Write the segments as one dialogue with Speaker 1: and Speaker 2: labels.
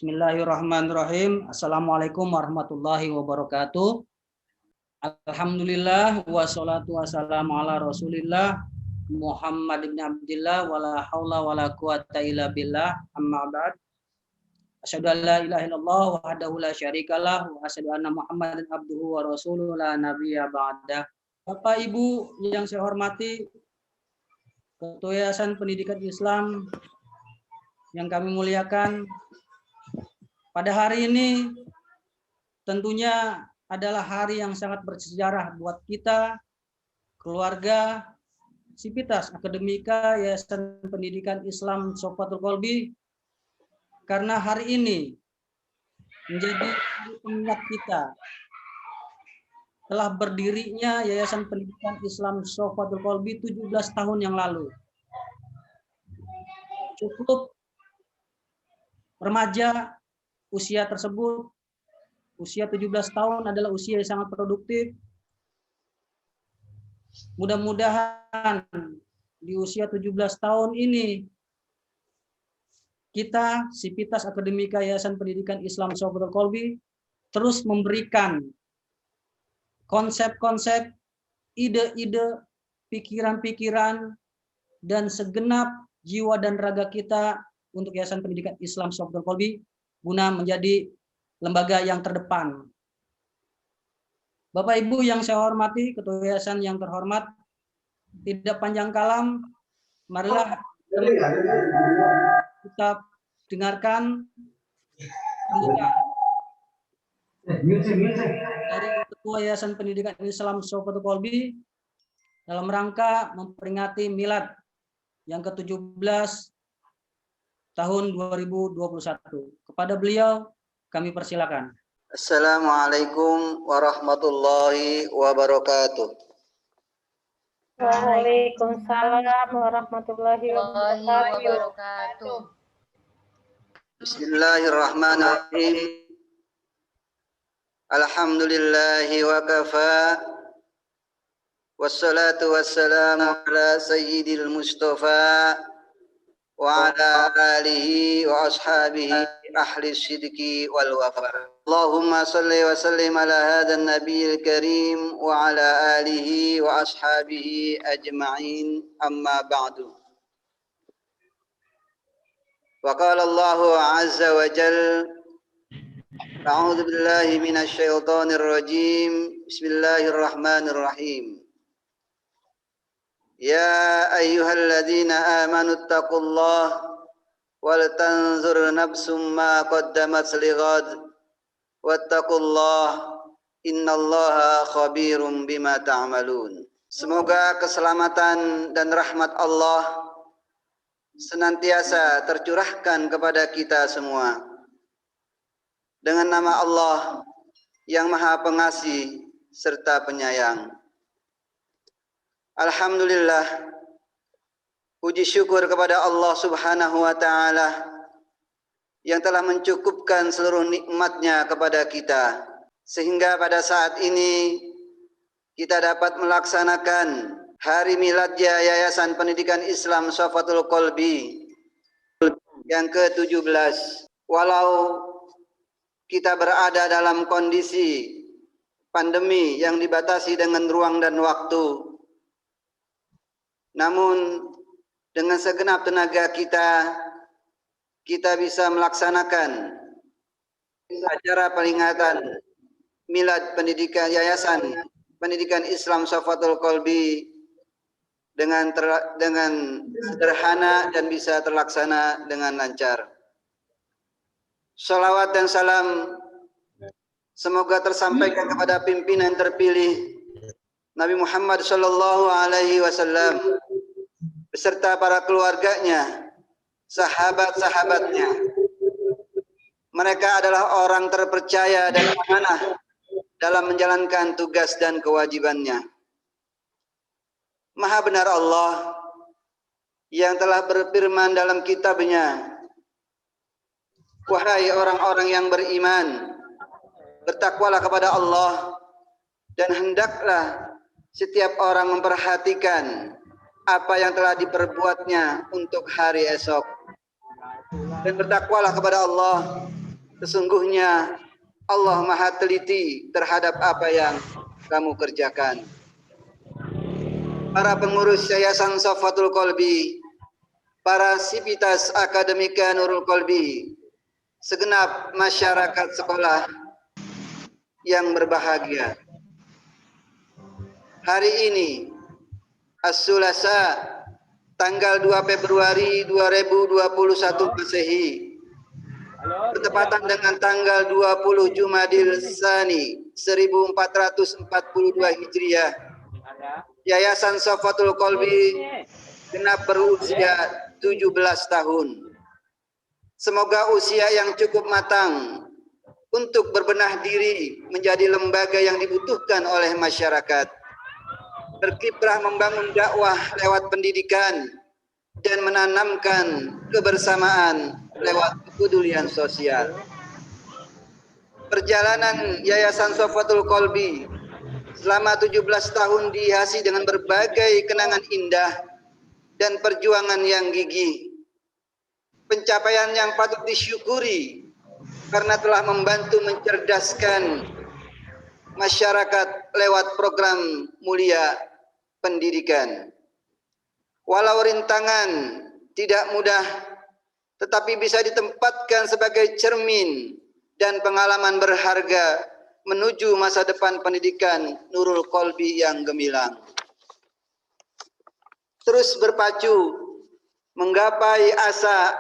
Speaker 1: Bismillahirrahmanirrahim. Assalamualaikum warahmatullahi wabarakatuh. Alhamdulillah wassalatu wassalamu ala Rasulillah Muhammad ibn Abdillah wala haula wala quwata illa billah. Amma ba'd. Asyhadu an la ilaha illallah wahdahu la syarikalah wa asyhadu anna Muhammadan abduhu wa rasuluhu la nabiyya ba'da. Bapak Ibu yang saya hormati, Ketua Yayasan Pendidikan Islam yang kami muliakan, pada hari ini tentunya adalah hari yang sangat bersejarah buat kita, keluarga, Sivitas Akademika Yayasan Pendidikan Islam Sofatul Qalbi, karena hari ini menjadi hari pengingat kita telah berdirinya Yayasan Pendidikan Islam Sofatul Qalbi 17 tahun yang lalu. Cukup remaja usia tersebut, usia 17 tahun adalah usia yang sangat produktif. Mudah-mudahan di usia 17 tahun ini kita, Sivitas Akademika Yayasan Pendidikan Islam Sofatul Qalbi, terus memberikan konsep-konsep, ide-ide, pikiran-pikiran, dan segenap jiwa dan raga kita untuk Yayasan Pendidikan Islam Sofatul Qalbi guna menjadi lembaga yang terdepan. Bapak Ibu yang saya hormati, Ketua Yayasan yang terhormat, tidak panjang kalam, marilah kita dengarkan dari Ketua Yayasan Pendidikan Islam Sofatul Qalbi dalam rangka memperingati milad yang ke-17 tahun 2021. Kepada beliau kami persilakan.
Speaker 2: Assalamualaikum warahmatullahi wabarakatuh.
Speaker 3: Waalaikumsalam warahmatullahi wabarakatuh.
Speaker 2: Bismillahirrahmanirrahim. Alhamdulillahi wa kafa. Wassalatu wassalamu ala sayyidil mustafa wa ala alihi wa ashabihi ahli sidqi wal wafa. Allahumma salli wa sallim ala hadha an-nabiyil karim wa ala alihi wa ashabihi ajma'in, amma ba'du. Wa qala Allahu azza wa jalla, a'udzu billahi minasy syaithanir rajim. Bismillahirrahmanirrahim. Ya ayyuhalladzina amanu taqullaha wal tanzur nafsum ma qaddamat lighad wattaqullaha innallaha khabirum bima ta'malun. Semoga keselamatan dan rahmat Allah senantiasa tercurahkan kepada kita semua. Dengan nama Allah yang Maha Pengasih serta Penyayang. Alhamdulillah, puji syukur kepada Allah Subhanahu wa Ta'ala yang telah mencukupkan seluruh nikmat-Nya kepada kita, sehingga pada saat ini kita dapat melaksanakan hari miladnya Yayasan Pendidikan Islam Sofatul Qalbi yang ke-17. Walau kita berada dalam kondisi pandemi yang dibatasi dengan ruang dan waktu, namun dengan segenap tenaga kita bisa melaksanakan acara peringatan milad pendidikan Yayasan Pendidikan Islam Sofatul Qalbi dengan sederhana dan bisa terlaksana dengan lancar. Salawat dan salam semoga tersampaikan kepada pimpinan terpilih Nabi Muhammad Sallallahu Alaihi Wasallam beserta para keluarganya, sahabat-sahabatnya. Mereka adalah orang terpercaya dan amanah dalam menjalankan tugas dan kewajibannya. Maha benar Allah yang telah berfirman dalam kitab-Nya, wahai orang-orang yang beriman, bertakwalah kepada Allah dan hendaklah setiap orang memperhatikan apa yang telah diperbuatnya untuk hari esok. Dan bertakwalah kepada Allah Sesungguhnya Allah Maha teliti terhadap apa yang kamu kerjakan. Para pengurus Yayasan Safatul Qalbi, para sivitas akademika Nurul Qalbi, segenap masyarakat sekolah yang berbahagia. Hari ini, As-Sulasa, tanggal 2 Februari 2021 Masehi, bertepatan dengan tanggal 20 Jumadil Tsani 1442 Hijriah, Yayasan Safatul Qalbi genap berusia 17 tahun. Semoga usia yang cukup matang untuk berbenah diri menjadi lembaga yang dibutuhkan oleh masyarakat, berkiprah membangun dakwah lewat pendidikan dan menanamkan kebersamaan lewat kepedulian sosial. Perjalanan Yayasan Safatul Qalbi selama 17 tahun dihiasi dengan berbagai kenangan indah dan perjuangan yang gigih. Pencapaian yang patut disyukuri karena telah membantu mencerdaskan masyarakat lewat program mulia pendidikan. Walau rintangan tidak mudah, tetapi bisa ditempatkan sebagai cermin dan pengalaman berharga menuju masa depan pendidikan Nurul Qalbi yang gemilang. Terus berpacu menggapai asa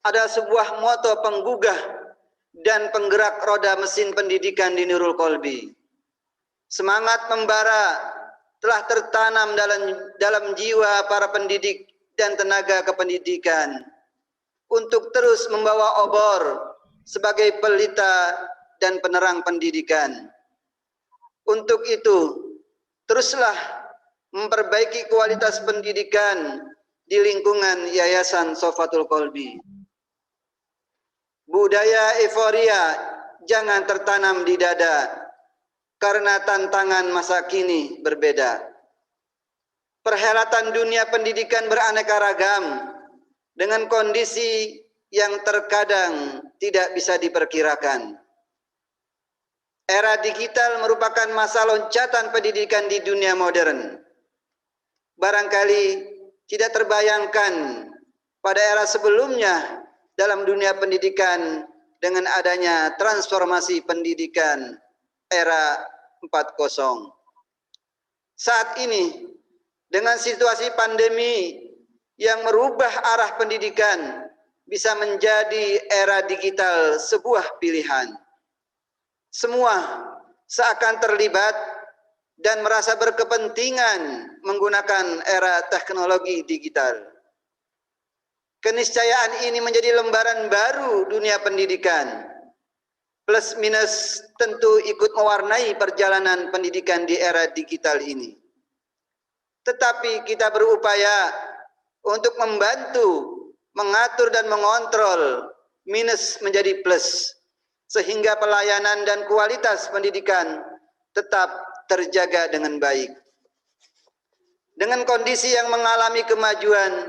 Speaker 2: ada sebuah moto penggugah dan penggerak roda mesin pendidikan di Nurul Qalbi. Semangat membara telah tertanam dalam jiwa para pendidik dan tenaga kependidikan untuk terus membawa obor sebagai pelita dan penerang pendidikan. Untuk itu, teruslah memperbaiki kualitas pendidikan di lingkungan Yayasan Safatul Qalbi. Budaya euforia jangan tertanam di dada, karena tantangan masa kini berbeda. Perhelatan dunia pendidikan beraneka ragam dengan kondisi yang terkadang tidak bisa diperkirakan. Era digital merupakan masa loncatan pendidikan di dunia modern. Barangkali tidak terbayangkan pada era sebelumnya dalam dunia pendidikan dengan adanya transformasi pendidikan era 4.0. Saat ini, dengan situasi pandemi yang merubah arah pendidikan, bisa menjadi era digital sebuah pilihan. Semua seakan terlibat dan merasa berkepentingan menggunakan era teknologi digital. Keniscayaan ini menjadi lembaran baru dunia pendidikan. Plus minus tentu ikut mewarnai perjalanan pendidikan di era digital ini. Tetapi kita berupaya untuk membantu, mengatur dan mengontrol minus menjadi plus, sehingga pelayanan dan kualitas pendidikan tetap terjaga dengan baik. Dengan kondisi yang mengalami kemajuan,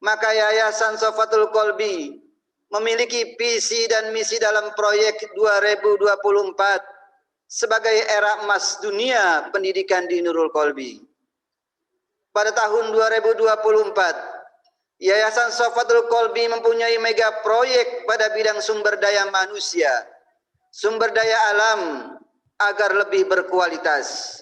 Speaker 2: maka Yayasan Safatul Qalbi memiliki visi dan misi dalam proyek 2024 sebagai era emas dunia pendidikan di Nurul Qalbi. Pada tahun 2024, Yayasan Safatul Qalbi mempunyai mega proyek pada bidang sumber daya manusia, sumber daya alam agar lebih berkualitas.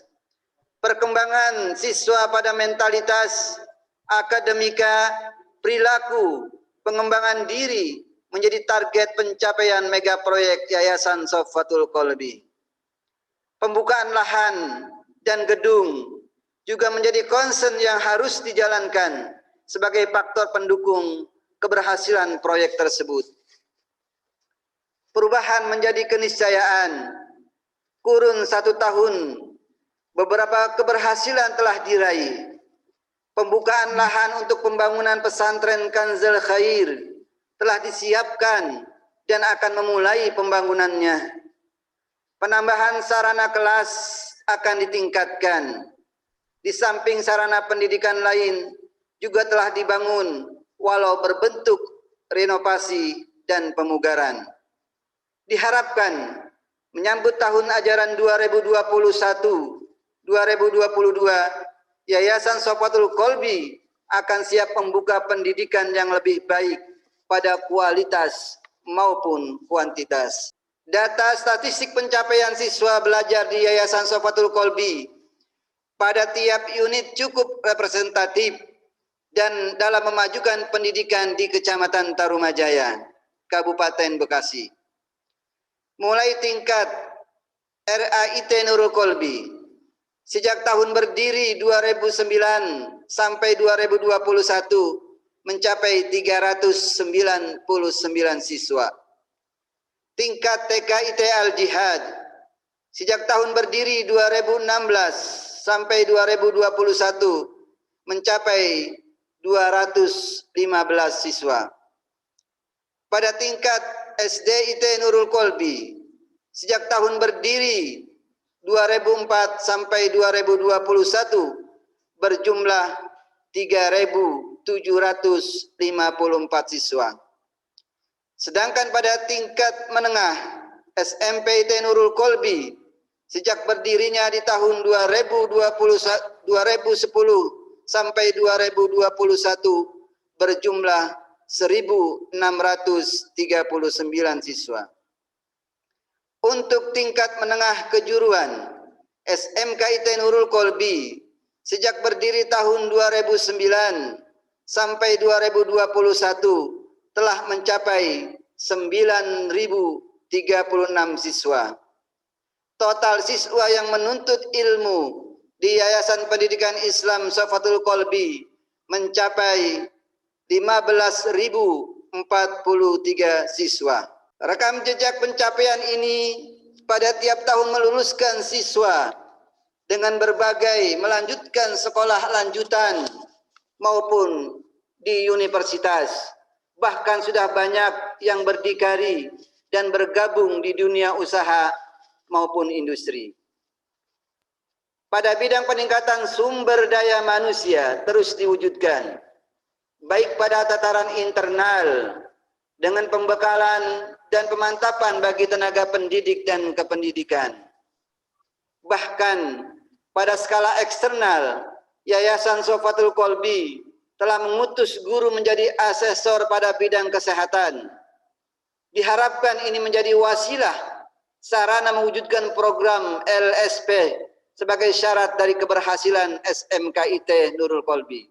Speaker 2: Perkembangan siswa pada mentalitas, akademika, perilaku, pengembangan diri menjadi target pencapaian mega proyek Yayasan Safatul Qalbi. Pembukaan lahan dan gedung juga menjadi concern yang harus dijalankan sebagai faktor pendukung keberhasilan proyek tersebut. Perubahan menjadi keniscayaan. Kurun 1 tahun, beberapa keberhasilan telah diraih. Pembukaan lahan untuk pembangunan pesantren Kanzul Khair telah disiapkan dan akan memulai pembangunannya. Penambahan sarana kelas akan ditingkatkan. Di samping sarana pendidikan lain juga telah dibangun walau berbentuk renovasi dan pemugaran. Diharapkan menyambut tahun ajaran 2021-2022, Yayasan Sofatul Qalbi akan siap membuka pendidikan yang lebih baik pada kualitas maupun kuantitas. Data statistik pencapaian siswa belajar di Yayasan Sofatul Qalbi pada tiap unit cukup representatif dan dalam memajukan pendidikan di Kecamatan Tarumajaya, Kabupaten Bekasi. Mulai tingkat RAIT Nurul Qalbi sejak tahun berdiri 2009 sampai 2021 mencapai 399 siswa. Tingkat TKIT Al-Jihad sejak tahun berdiri 2016 sampai 2021 mencapai 215 siswa. Pada tingkat SDIT Nurul Qalbi sejak tahun berdiri 2004 sampai 2021 berjumlah 3.754 siswa. Sedangkan pada tingkat menengah SMPIT Nurul Qalbi sejak berdirinya di tahun 2010 sampai 2021 berjumlah 1.639 siswa. Untuk tingkat menengah kejuruan SMKIT Nurul Qalbi sejak berdiri tahun 2009 sampai 2021 telah mencapai 9.036 siswa. Total siswa yang menuntut ilmu di Yayasan Pendidikan Islam Sofatul Qalbi mencapai 15.043 siswa. Rekam jejak pencapaian ini pada tiap tahun meluluskan siswa dengan berbagai melanjutkan sekolah lanjutan maupun di universitas. Bahkan sudah banyak yang berdikari dan bergabung di dunia usaha maupun industri. Pada bidang peningkatan sumber daya manusia terus diwujudkan, baik pada tataran internal dengan pembekalan dan pemantapan bagi tenaga pendidik dan kependidikan. Bahkan pada skala eksternal, Yayasan Sofatul Qalbi telah mengutus guru menjadi asesor pada bidang kesehatan. Diharapkan ini menjadi wasilah sarana mewujudkan program LSP sebagai syarat dari keberhasilan SMKIT Nurul Qalbi.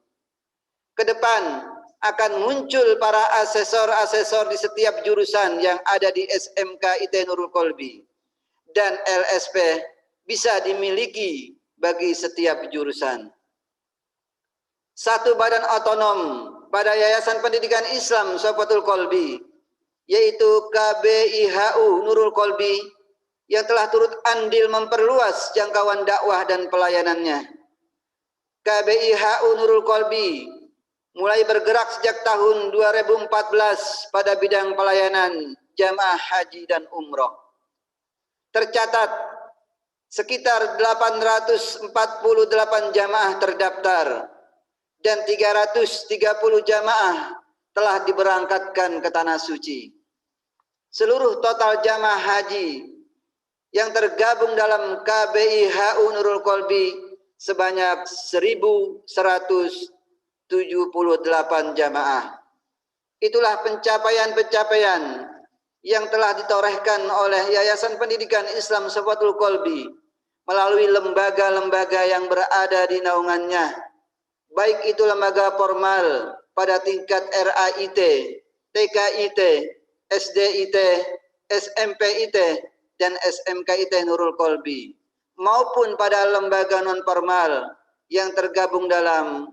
Speaker 2: Ke depan akan muncul para asesor-asesor di setiap jurusan yang ada di SMKIT Nurul Qalbi, dan LSP bisa dimiliki bagi setiap jurusan. Satu badan otonom pada Yayasan Pendidikan Islam Sofatul Qalbi, yaitu KBIHU Nurul Qalbi, yang telah turut andil memperluas jangkauan dakwah dan pelayanannya. KBIHU Nurul Qalbi mulai bergerak sejak tahun 2014 pada bidang pelayanan jamaah haji dan umroh. Tercatat sekitar 848 jamaah terdaftar dan 330 jamaah telah diberangkatkan ke Tanah Suci. Seluruh total jamaah haji yang tergabung dalam KBIHU Nurul Qalbi sebanyak 1.178 jamaah. Itulah pencapaian-pencapaian yang telah ditorehkan oleh Yayasan Pendidikan Islam Sofatul Qalbi melalui lembaga-lembaga yang berada di naungannya, baik itu lembaga formal pada tingkat RAIT, TKIT, SDIT, SMPIT, dan SMKIT Nurul Qalbi, maupun pada lembaga non-formal yang tergabung dalam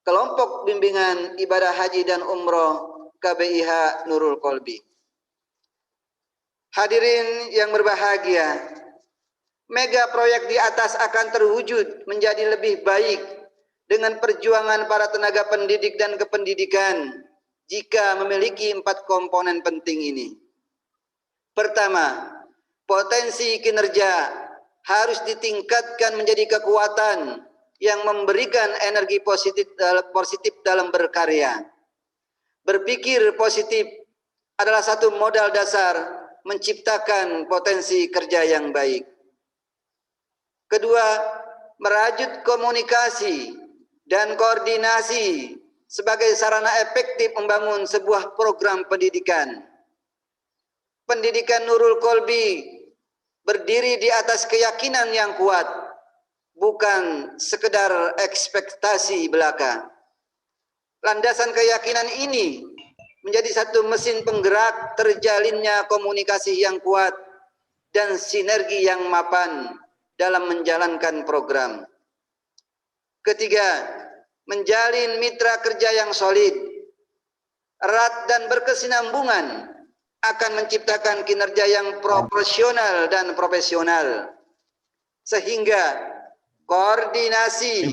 Speaker 2: kelompok bimbingan ibadah haji dan umroh KBIH Nurul Qalbi. Hadirin yang berbahagia, mega proyek di atas akan terwujud menjadi lebih baik dengan perjuangan para tenaga pendidik dan kependidikan jika memiliki 4 komponen penting ini. Pertama, potensi kinerja harus ditingkatkan menjadi kekuatan yang memberikan energi positif dalam berkarya. Berpikir positif adalah satu modal dasar menciptakan potensi kerja yang baik. Kedua, merajut komunikasi dan koordinasi sebagai sarana efektif membangun sebuah program pendidikan. Pendidikan Nurul Qalbi berdiri di atas keyakinan yang kuat, bukan sekedar ekspektasi belaka. Landasan keyakinan ini menjadi satu mesin penggerak terjalinnya komunikasi yang kuat dan sinergi yang mapan dalam menjalankan program. Ketiga, menjalin mitra kerja yang solid, erat dan berkesinambungan akan menciptakan kinerja yang proporsional dan profesional, sehingga koordinasi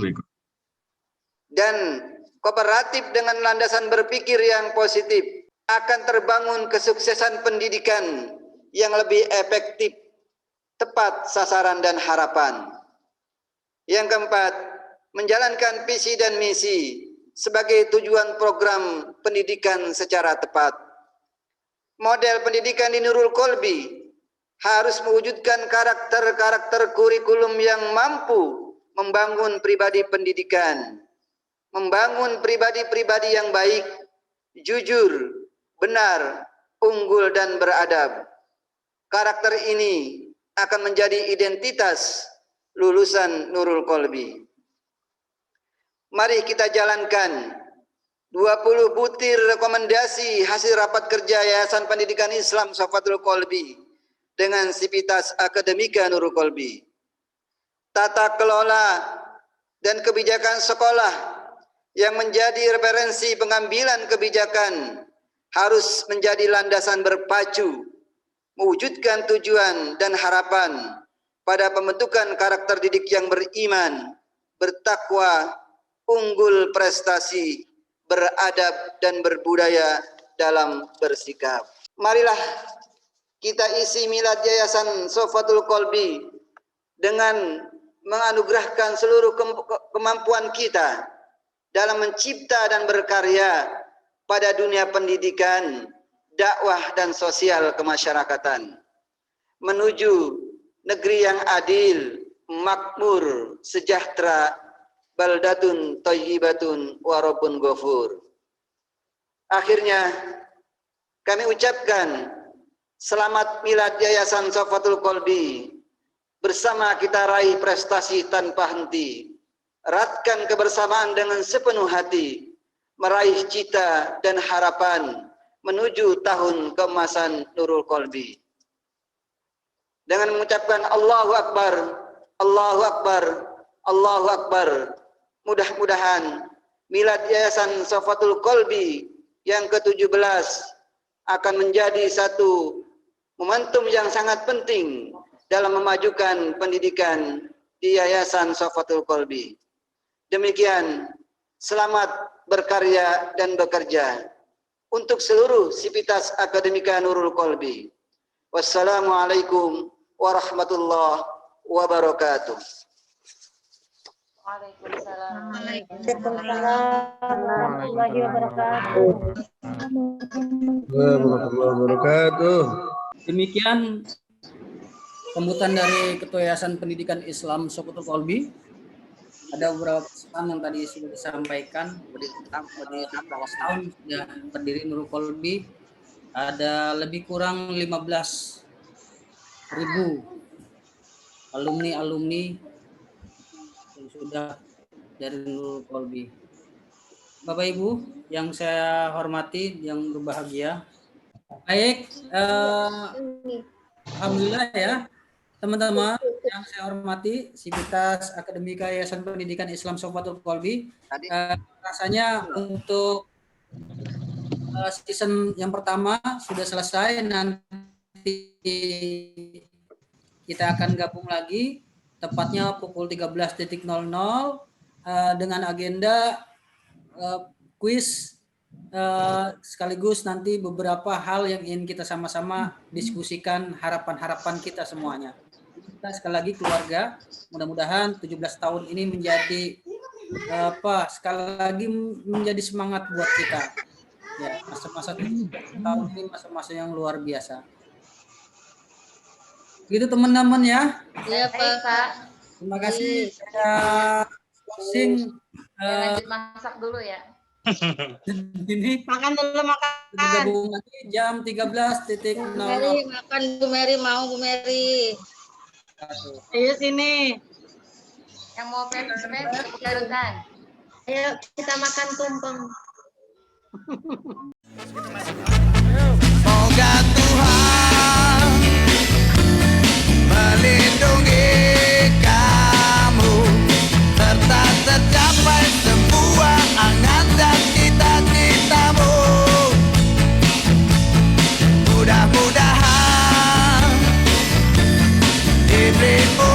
Speaker 2: dan kooperatif dengan landasan berpikir yang positif akan terbangun kesuksesan pendidikan yang lebih efektif, tepat sasaran dan harapan. Yang keempat, menjalankan visi dan misi sebagai tujuan program pendidikan secara tepat. Model pendidikan di Nurul Qalbi harus mewujudkan karakter-karakter kurikulum yang mampu membangun pribadi pendidikan, membangun pribadi-pribadi yang baik, jujur, benar, unggul dan beradab. Karakter ini akan menjadi identitas lulusan Nurul Qalbi. Mari kita jalankan 20 butir rekomendasi hasil rapat kerja Yayasan Pendidikan Islam Safatul Qalbi dengan Sivitas Akademika Nurul Qalbi. Tata kelola dan kebijakan sekolah yang menjadi referensi pengambilan kebijakan harus menjadi landasan berpacu, mewujudkan tujuan dan harapan pada pembentukan karakter didik yang beriman, bertakwa, unggul prestasi, beradab dan berbudaya dalam bersikap. Marilah kita isi milad Yayasan Safatul Qalbi dengan menganugerahkan seluruh kemampuan kita dalam mencipta dan berkarya pada dunia pendidikan, dakwah dan sosial kemasyarakatan, menuju negeri yang adil, makmur, sejahtera, baldatun thayyibatun wa rabbun ghafur. Akhirnya kami ucapkan selamat milad Yayasan Safatul Qalbi. Bersama kita raih prestasi tanpa henti, eratkan kebersamaan dengan sepenuh hati, meraih cita dan harapan menuju tahun keemasan Nurul Qalbi. Dengan mengucapkan Allahu Akbar, Allahu Akbar, Allahu Akbar, mudah-mudahan milad Yayasan Safatul Qalbi yang ke-17 akan menjadi satu momentum yang sangat penting dalam memajukan pendidikan di Yayasan Safatul Qalbi. Demikian, selamat berkarya dan bekerja untuk seluruh Sivitas Akademika Nurul Qalbi. Wassalamualaikum warahmatullahi wabarakatuh.
Speaker 3: Waalaikumsalam warahmatullahi wabarakatuh.
Speaker 4: Warahmatullahi wabarakatuh.
Speaker 1: Demikian sambutan dari Ketua Yayasan Pendidikan Islam Safatul Qalbi. Ada beberapa pesan yang tadi sudah disampaikan tentang bahwa setahun sudah berdiri Nurul Qalbi. Ada lebih kurang 15.000 alumni yang sudah dari Nurul Qalbi. Bapak Ibu yang saya hormati, yang berbahagia. Baik, alhamdulillah ya teman-teman yang saya hormati, Sivitas Akademika Yayasan Pendidikan Islam Safatul Qalbi. Rasanya untuk season yang pertama sudah selesai, nanti kita akan gabung lagi tepatnya pukul 13.00 dengan agenda kuis sekaligus nanti beberapa hal yang ingin kita sama-sama diskusikan, harapan-harapan kita semuanya. Kita sekali lagi keluarga, mudah-mudahan 17 tahun ini menjadi sekali lagi menjadi semangat buat kita. Ya, masa-masa tahun ini masa-masa yang luar biasa. Gitu teman-teman ya.
Speaker 3: Iya Pak.
Speaker 1: Terima kasih. Saya closing.
Speaker 3: Lanjut masak dulu ya.
Speaker 1: Ini
Speaker 3: Makan dulu makan.
Speaker 1: bergabung lagi jam 13.00.
Speaker 3: Makan Bu Mary mau Bu Mary. Ayo sini. Yang mau pepes ikutan. Ayo kita makan tumpeng.
Speaker 5: Semoga Tuhan melindungi kamu serta tercapai semua angan dan cita-citamu. Mudah-mudahan dirimu